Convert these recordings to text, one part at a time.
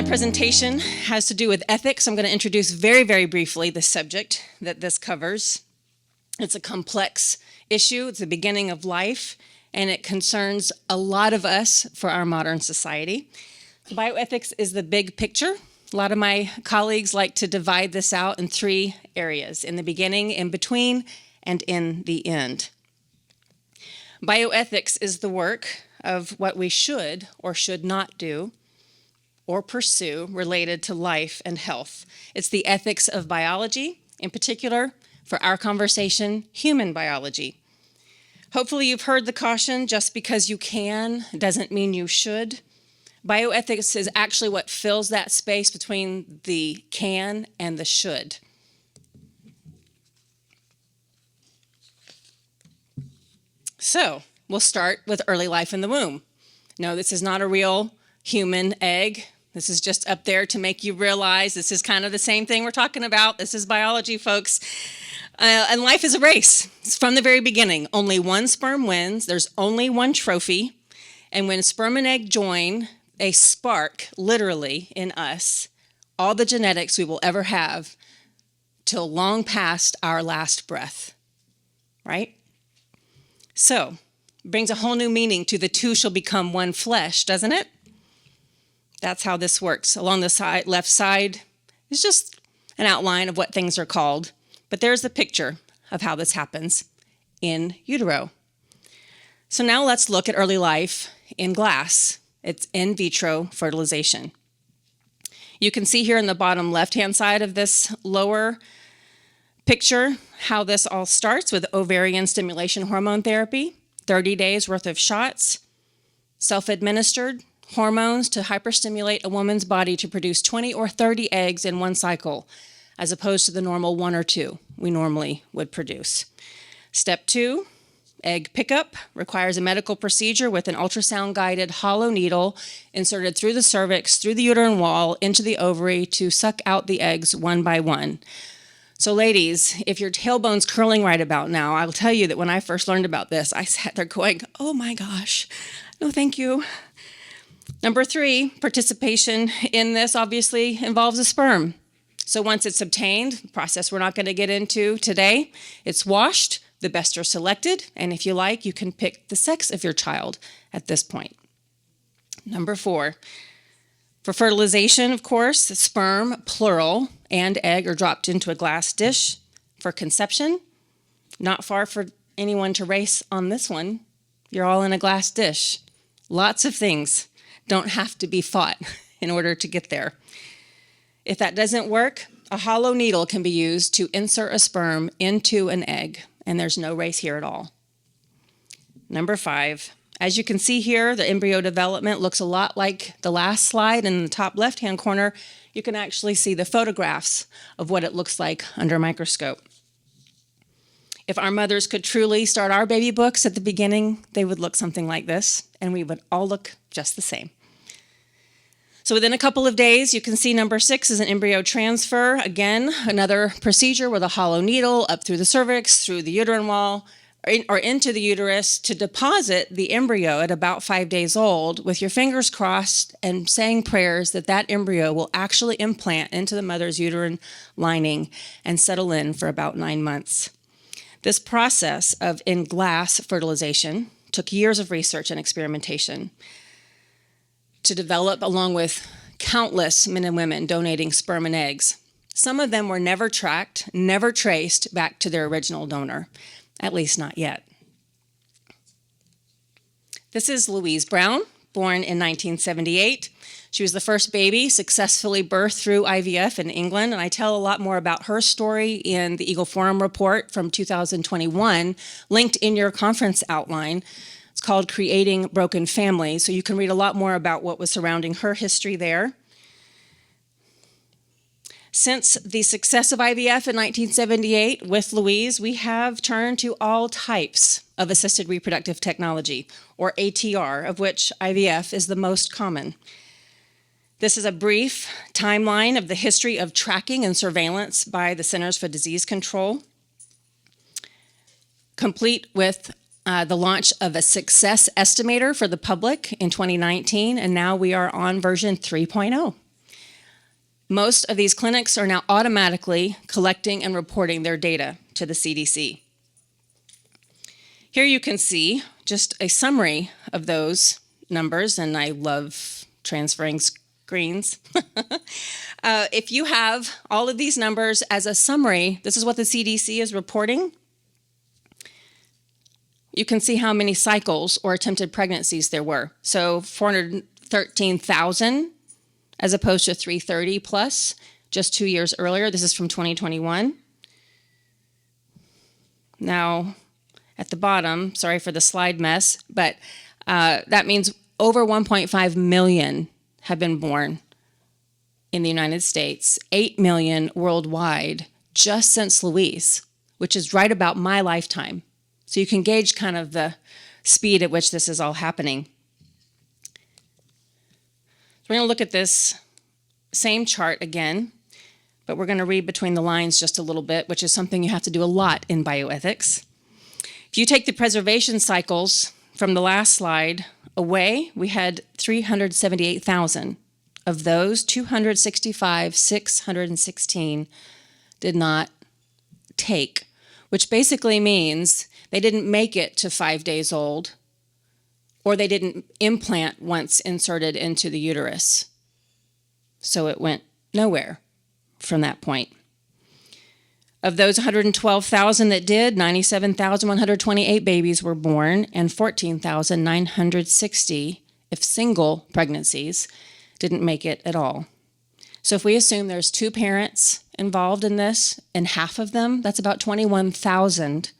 presentation has to do with ethics. I'm going to introduce very, very briefly the subject that this covers. It's a complex issue. It's the beginning of life, and it concerns a lot of us for our modern society. Bioethics is the big picture. A lot of my colleagues like to divide this out in three areas: in the beginning, in between, and in the end. Bioethics is the work of what we should or should not do or pursue related to life and health. It's the ethics of biology, in particular, for our conversation, human biology. Hopefully you've heard the caution, just because you can doesn't mean you should. Bioethics is actually what fills that space between the can and the should. So we'll start with early life in the womb. No, this is not a real human egg. This is just up there to make you realize this is kind of the same thing we're talking about. This is biology, folks. And life is a race. It's from the very beginning. Only one sperm wins. There's only one trophy. And when sperm and egg join, a spark, literally, in us, all the genetics we will ever have till long past our last breath, right? So, brings a whole new meaning to the two shall become one flesh, doesn't it? That's how this works. Along the left side is just an outline of what things are called. But there's the picture of how this happens in utero. So now let's look at early life in glass. It's in vitro fertilization. You can see here in the bottom left-hand side of this lower picture how this all starts with ovarian stimulation hormone therapy, 30 days worth of shots, self-administered hormones to hyperstimulate a woman's body to produce 20 or 30 eggs in one cycle, as opposed to the normal 1 or 2 we normally would produce. Step 2, egg pickup requires a medical procedure with an ultrasound-guided hollow needle inserted through the cervix, through the uterine wall, into the ovary to suck out the eggs one by one. So ladies, if your tailbone's curling right about now, I'll tell you that when I first learned about this, I sat there going, oh my gosh, no thank you. Number 3, participation in this obviously involves a sperm. So once it's obtained, process we're not going to get into today, it's washed, the best are selected, and if you like, you can pick the sex of your child at this point. Number 4, for fertilization, of course, the sperm, plural, and egg are dropped into a glass dish. For conception, not far for anyone to race on this one. You're all in a glass dish. Lots of things don't have to be fought in order to get there. If that doesn't work, a hollow needle can be used to insert a sperm into an egg, and there's no race here at all. Number 5, as you can see here, the embryo development looks a lot like the last slide. In the top left-hand corner, you can actually see the photographs of what it looks like under a microscope. If our mothers could truly start our baby books at the beginning, they would look something like this, and we would all look just the same. So within a couple of days, you can see number 6 is an embryo transfer. Again, another procedure with a hollow needle up through the cervix, through the uterine wall, or into the uterus to deposit the embryo at about 5 days old with your fingers crossed and saying prayers that that embryo will actually implant into the mother's uterine lining and settle in for about 9 months. This process of in-glass fertilization took years of research and experimentation to develop, along with countless men and women donating sperm and eggs. Some of them were never tracked, never traced back to their original donor, at least not yet. This is Louise Brown, born in 1978. She was the first baby successfully birthed through IVF in England, and I tell a lot more about her story in the Eagle Forum report from 2021, linked in your conference outline. It's called Creating Broken Families, so you can read a lot more about what was surrounding her history there. Since the success of IVF in 1978 with Louise, we have turned to all types of assisted reproductive technology, or ATR, of which IVF is the most common. This is a brief timeline of the history of tracking and surveillance by the Centers for Disease Control, complete with the launch of a success estimator for the public in 2019, and now we are on version 3.0. Most of these clinics are now automatically collecting and reporting their data to the CDC. Here you can see just a summary of those numbers, and I love transferring screens. If you have all of these numbers as a summary, this is what the CDC is reporting. You can see how many cycles or attempted pregnancies there were. So 413,000 as opposed to 330 plus just 2 years earlier. This is from 2021. Now, at the bottom, sorry for the slide mess, but that means over 1.5 million have been born in the United States, 8 million worldwide just since Louise, which is right about my lifetime. So you can gauge kind of the speed at which this is all happening. So we're going to look at this same chart again, but we're going to read between the lines just a little bit, which is something you have to do a lot in bioethics. If you take the preservation cycles from the last slide away, we had 378,000. Of those, 616 did not take, which basically means they didn't make it to 5 days old, or they didn't implant once inserted into the uterus. So it went nowhere from that point. Of those 112,000 that did, 97,128 babies were born, and 14,960, if single pregnancies, didn't make it at all. So if we assume there's 2 parents involved in this, and half of them, that's about 21,000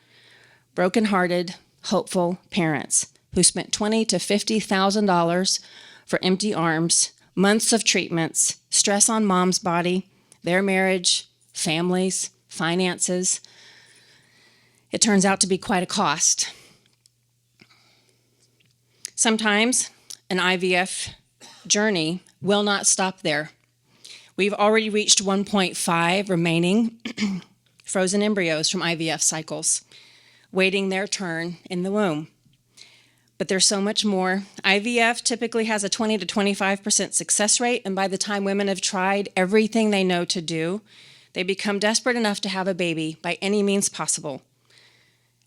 broken-hearted, hopeful parents who spent $20,000 to $50,000 for empty arms, months of treatments, stress on mom's body, their marriage, families, finances. It turns out to be quite a cost. Sometimes an IVF journey will not stop there. We've already reached 1.5 remaining frozen embryos from IVF cycles, waiting their turn in the womb. But there's so much more. IVF typically has a 20 to 25% success rate, and by the time women have tried everything they know to do, they become desperate enough to have a baby by any means possible.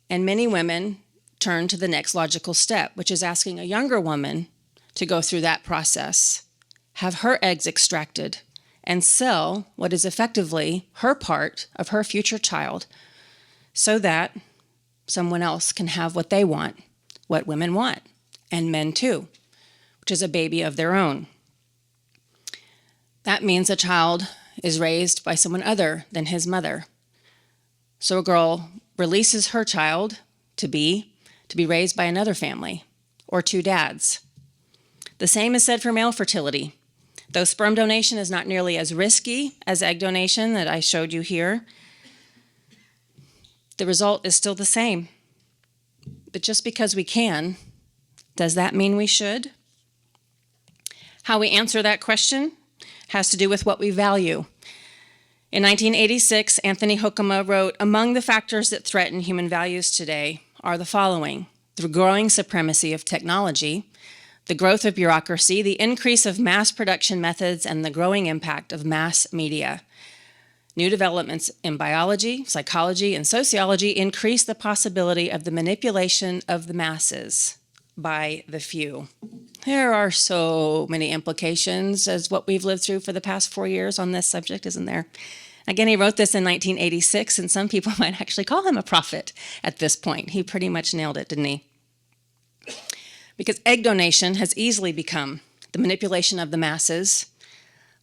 And many women turn to the next logical step, which is asking a younger woman to go through that process, have her eggs extracted, and sell what is effectively her part of her future child so that someone else can have what they want, what women want, and men too, which is a baby of their own. That means a child is raised by someone other than his mother. So a girl releases her child to be raised by another family or 2 dads. The same is said for male fertility. Though sperm donation is not nearly as risky as egg donation that I showed you here, the result is still the same. But just because we can, does that mean we should? How we answer that question has to do with what we value. In 1986, Anthony Hoekema wrote, "Among the factors that threaten human values today are the following: the growing supremacy of technology, the growth of bureaucracy, the increase of mass production methods, and the growing impact of mass media. New developments in biology, psychology, and sociology increase the possibility of the manipulation of the masses by the few." There are so many implications as what we've lived through for the past 4 years on this subject, isn't there? Again, he wrote this in 1986, and some people might actually call him a prophet at this point. He pretty much nailed it, didn't he? Because egg donation has easily become the manipulation of the masses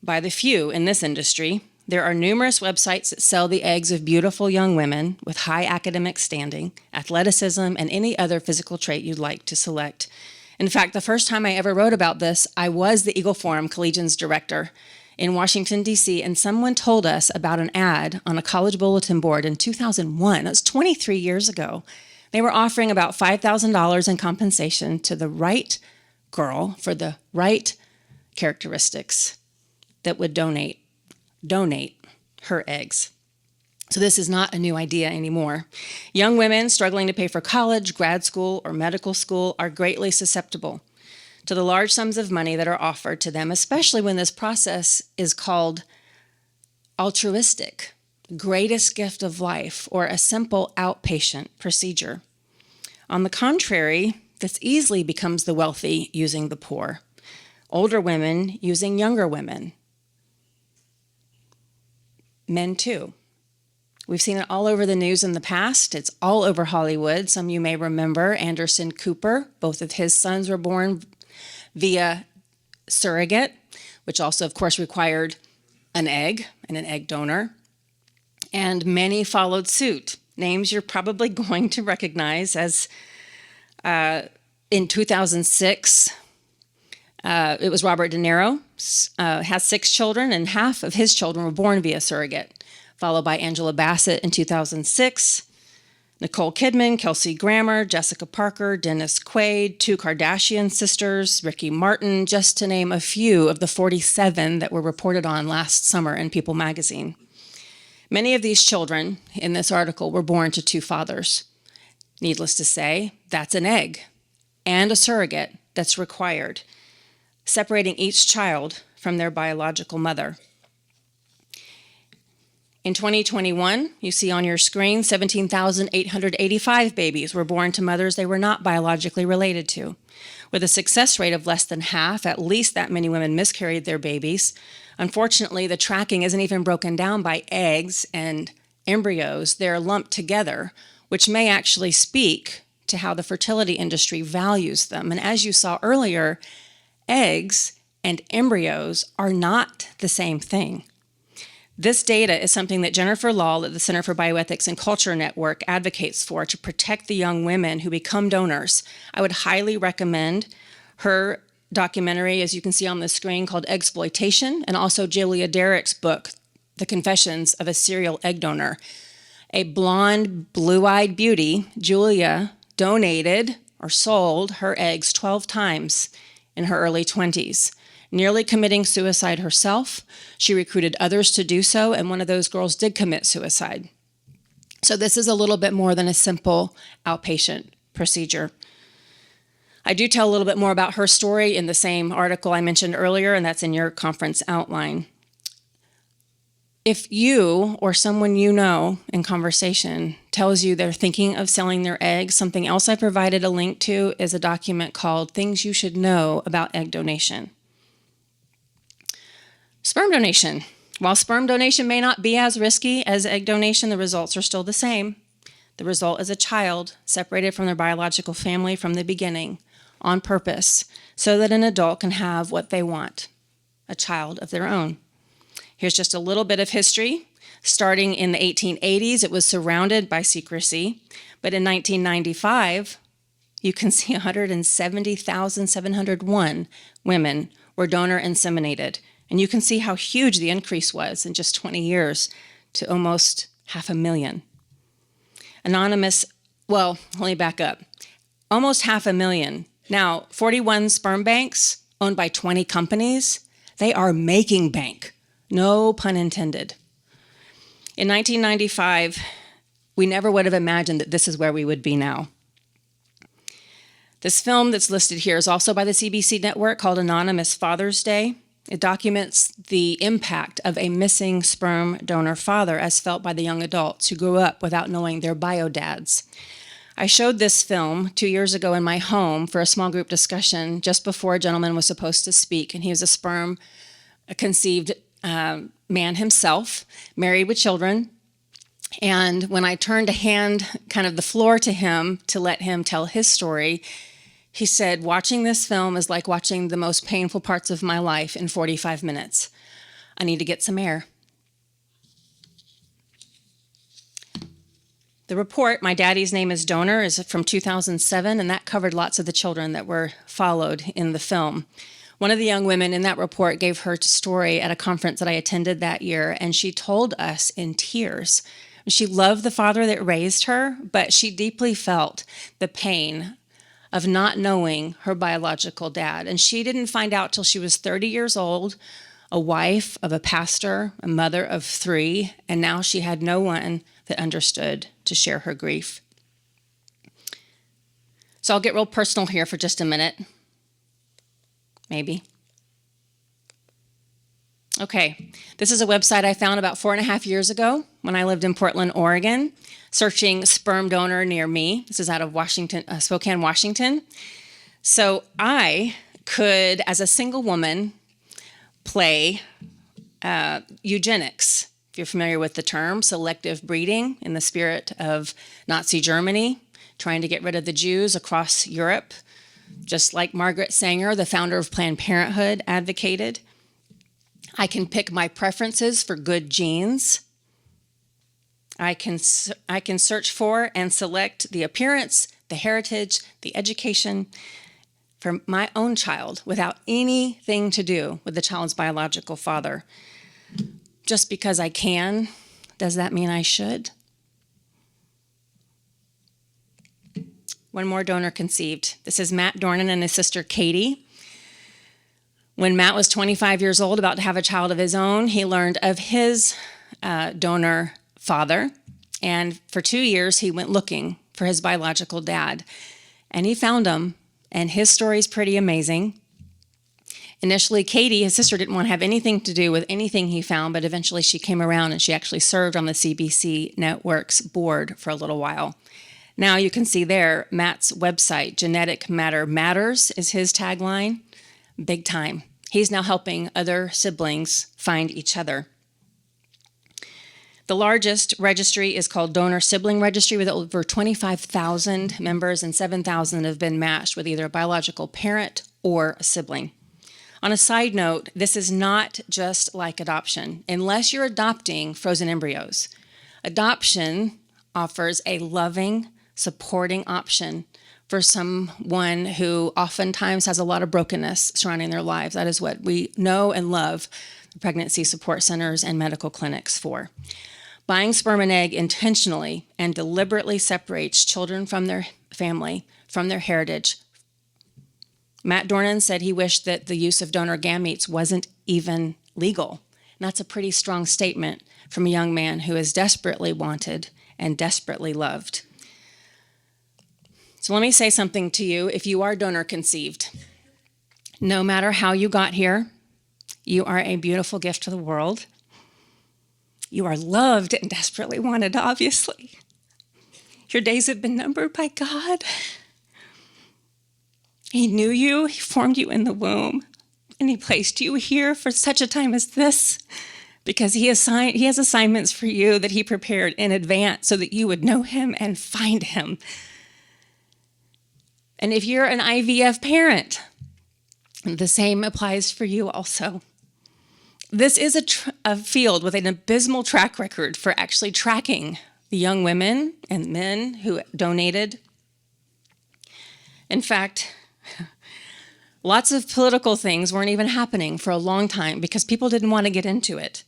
by the few in this industry. There are numerous websites that sell the eggs of beautiful young women with high academic standing, athleticism, and any other physical trait you'd like to select. In fact, the first time I ever wrote about this, I was the Eagle Forum Collegians director in Washington, D.C., and someone told us about an ad on a college bulletin board in 2001. That was 23 years ago. They were offering about $5,000 in compensation to the right girl for the right characteristics that would donate her eggs. So this is not a new idea anymore. Young women struggling to pay for college, grad school, or medical school are greatly susceptible to the large sums of money that are offered to them, especially when this process is called altruistic, greatest gift of life, or a simple outpatient procedure. On the contrary, this easily becomes the wealthy using the poor, older women using younger women, men too. We've seen it all over the news in the past. It's all over Hollywood. Some of you may remember Anderson Cooper. Both of his sons were born via surrogate, which also, of course, required an egg and an egg donor. And many followed suit. Names you're probably going to recognize as in 2006, it was Robert De Niro, has 6 children, and half of his children were born via surrogate, followed by Angela Bassett in 2006, Nicole Kidman, Kelsey Grammer, Jessica Parker, Dennis Quaid, 2 Kardashian sisters, Ricky Martin, just to name a few of the 47 that were reported on last summer in People magazine. Many of these children in this article were born to 2 fathers. Needless to say, that's an egg and a surrogate that's required, separating each child from their biological mother. In 2021, you see on your screen, 17,885 babies were born to mothers they were not biologically related to. With a success rate of less than half, at least that many women miscarried their babies. Unfortunately, the tracking isn't even broken down by eggs and embryos. They're lumped together, which may actually speak to how the fertility industry values them. And as you saw earlier, eggs and embryos are not the same thing. This data is something that Jennifer Lahl at the Center for Bioethics and Culture Network advocates for to protect the young women who become donors. I would highly recommend her documentary, as you can see on the screen, called Exploitation, and also Julia Derrick's book, The Confessions of a Serial Egg Donor. A blonde, blue-eyed beauty, Julia donated or sold her eggs 12 times in her early 20s. Nearly committing suicide herself, she recruited others to do so, and one of those girls did commit suicide. So this is a little bit more than a simple outpatient procedure. I do tell a little bit more about her story in the same article I mentioned earlier, and that's in your conference outline. If you or someone you know in conversation tells you they're thinking of selling their eggs, something else I provided a link to is a document called Things You Should Know About Egg Donation. Sperm donation. While sperm donation may not be as risky as egg donation, the results are still the same. The result is a child separated from their biological family from the beginning on purpose so that an adult can have what they want, a child of their own. Here's just a little bit of history. Starting in the 1880s, it was surrounded by secrecy, but in 1995, you can see 170,701 women were donor inseminated. And you can see how huge the increase was in just 20 years to almost 500,000. Anonymous, well, let me back up. Almost 500,000. Now, 41 sperm banks owned by 20 companies, they are making bank. No pun intended. In 1995, we never would have imagined that this is where we would be now. This film that's listed here is also by the CBC network called Anonymous Father's Day. It documents the impact of a missing sperm donor father as felt by the young adults who grew up without knowing their bio dads. I showed this film 2 years ago in my home for a small group discussion just before a gentleman was supposed to speak, and he was a sperm conceived man himself, married with children. And when I turned to hand kind of the floor to him to let him tell his story, he said, watching this film is like watching the most painful parts of my life in 45 minutes. I need to get some air. The report, My Daddy's Name is Donor, is from 2007, and that covered lots of the children that were followed in the film. One of the young women in that report gave her story at a conference that I attended that year, and she told us in tears. She loved the father that raised her, but she deeply felt the pain of not knowing her biological dad. And she didn't find out till she was 30 years old, a wife of a pastor, a mother of 3, and now she had no one that understood to share her grief. So I'll get real personal here for just a minute. Maybe. Okay, this is a website I found about 4.5 years ago when I lived in Portland, Oregon, searching sperm donor near me. This is out of Washington, Spokane, Washington. So I could, as a single woman, play eugenics. If you're familiar with the term, selective breeding in the spirit of Nazi Germany, trying to get rid of the Jews across Europe, just like Margaret Sanger, the founder of Planned Parenthood, advocated. I can pick my preferences for good genes. I can search for and select the appearance, the heritage, the education for my own child without anything to do with the child's biological father. Just because I can, does that mean I should? One more donor conceived. This is Matt Dornan and his sister Katie. When Matt was 25 years old, about to have a child of his own, he learned of his donor father. And for 2 years, he went looking for his biological dad. And he found him, and his story is pretty amazing. Initially, Katie, his sister, didn't want to have anything to do with anything he found, but eventually she came around and she actually served on the CBC Network's board for a little while. Now you can see there, Matt's website, Genetic Matter Matters, is his tagline. Big time. He's now helping other siblings find each other. The largest registry is called Donor Sibling Registry with over 25,000 members, and 7,000 have been matched with either a biological parent or a sibling. On a side note, this is not just like adoption. Unless you're adopting frozen embryos, adoption offers a loving, supporting option for someone who oftentimes has a lot of brokenness surrounding their lives. That is what we know and love the pregnancy support centers and medical clinics for. Buying sperm and egg intentionally and deliberately separates children from their family, from their heritage. Matt Dornan said he wished that the use of donor gametes wasn't even legal. And that's a pretty strong statement from a young man who is desperately wanted and desperately loved. So let me say something to you. If you are donor conceived, no matter how you got here, you are a beautiful gift to the world. You are loved and desperately wanted, obviously. Your days have been numbered by God. He knew you, he formed you in the womb, and he placed you here for such a time as this because he has assignments for you that he prepared in advance so that you would know him and find him. And if you're an IVF parent, the same applies for you also. This is a field with an abysmal track record for actually tracking the young women and men who donated. In fact, lots of political things weren't even happening for a long time because people didn't want to get into it.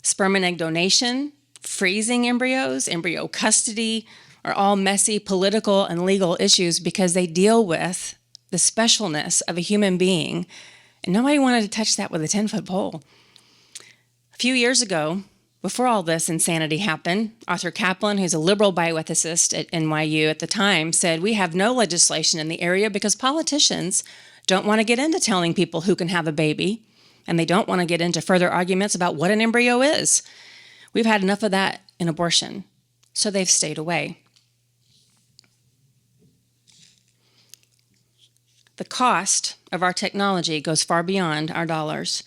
Sperm and egg donation, freezing embryos, embryo custody, are all messy political and legal issues because they deal with the specialness of a human being, and nobody wanted to touch that with a 10-foot pole. A few years ago, before all this insanity happened, Arthur Kaplan, who's a liberal bioethicist at NYU at the time, said, "We have no legislation in the area because politicians don't want to get into telling people who can have a baby, and they don't want to get into further arguments about what an embryo is. We've had enough of that in abortion, so they've stayed away." The cost of our technology goes far beyond our dollars.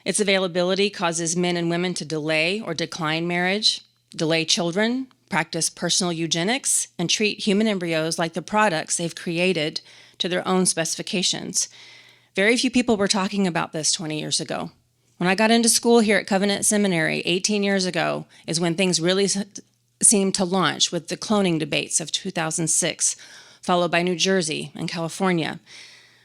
Its availability causes men and women to delay or decline marriage, delay children, practice personal eugenics, and treat human embryos like the products they've created to their own specifications. Very few people were talking about this 20 years ago. When I got into school here at Covenant Seminary 18 years ago is when things really seemed to launch with the cloning debates of 2006, followed by New Jersey and California.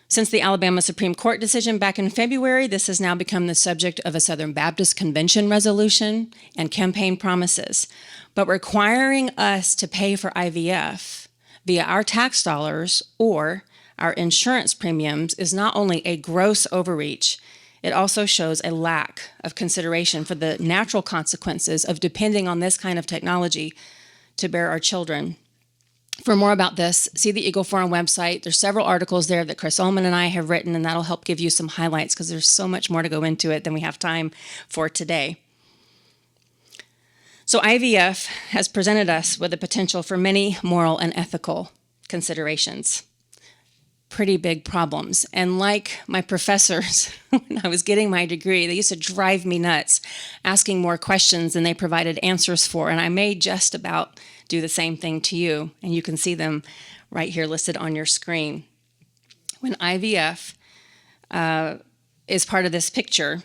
Since the Alabama Supreme Court decision back in February, this has now become the subject of a Southern Baptist Convention resolution and campaign promises. But requiring us to pay for IVF via our tax dollars or our insurance premiums is not only a gross overreach, it also shows a lack of consideration for the natural consequences of depending on this kind of technology to bear our children. For more about this, see the Eagle Forum website. There's several articles there that Chris Ullman and I have written, and that'll help give you some highlights because there's so much more to go into it than we have time for today. So IVF has presented us with the potential for many moral and ethical considerations. Pretty big problems. And like my professors, when I was getting my degree, they used to drive me nuts, asking more questions than they provided answers for. And I may just about do the same thing to you. And you can see them right here listed on your screen. When IVF is part of this picture,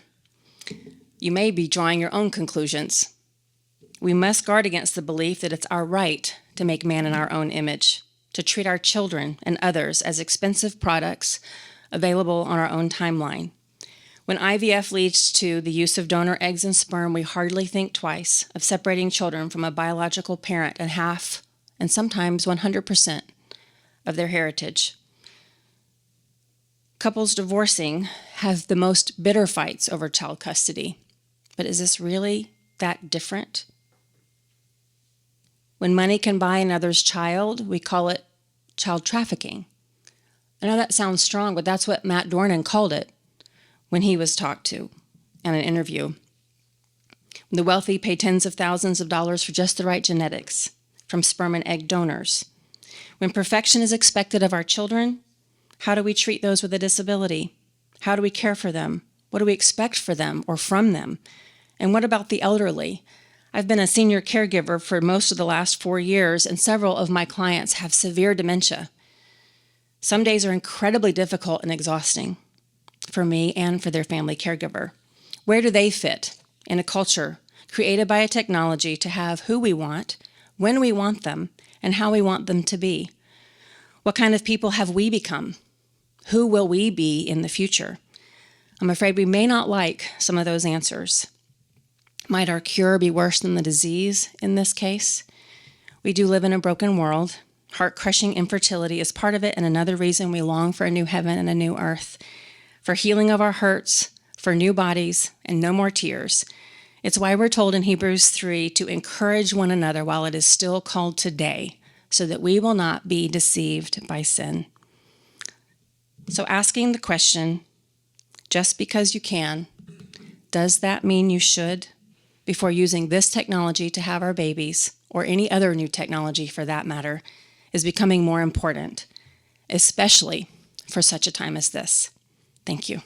you may be drawing your own conclusions. We must guard against the belief that it's our right to make man in our own image, to treat our children and others as expensive products available on our own timeline. When IVF leads to the use of donor eggs and sperm, we hardly think twice of separating children from a biological parent and half, and sometimes 100% of their heritage. Couples divorcing have the most bitter fights over child custody. But is this really that different? When money can buy another's child, we call it child trafficking. I know that sounds strong, but that's what Matt Dornan called it when he was talked to in an interview. The wealthy pay tens of thousands of dollars for just the right genetics from sperm and egg donors. When perfection is expected of our children, how do we treat those with a disability? How do we care for them? What do we expect for them or from them? And what about the elderly? I've been a senior caregiver for most of the last 4 years, and several of my clients have severe dementia. Some days are incredibly difficult and exhausting for me and for their family caregiver. Where do they fit in a culture created by a technology to have who we want, when we want them, and how we want them to be? What kind of people have we become? Who will we be in the future? I'm afraid we may not like some of those answers. Might our cure be worse than the disease in this case? We do live in a broken world. Heart-crushing infertility is part of it, and another reason we long for a new heaven and a new earth, for healing of our hurts, for new bodies, and no more tears. It's why we're told in Hebrews 3 to encourage one another while it is still called today, so that we will not be deceived by sin. So asking the question, just because you can, does that mean you should? Before using this technology to have our babies, or any other new technology for that matter, is becoming more important, especially for such a time as this. Thank you.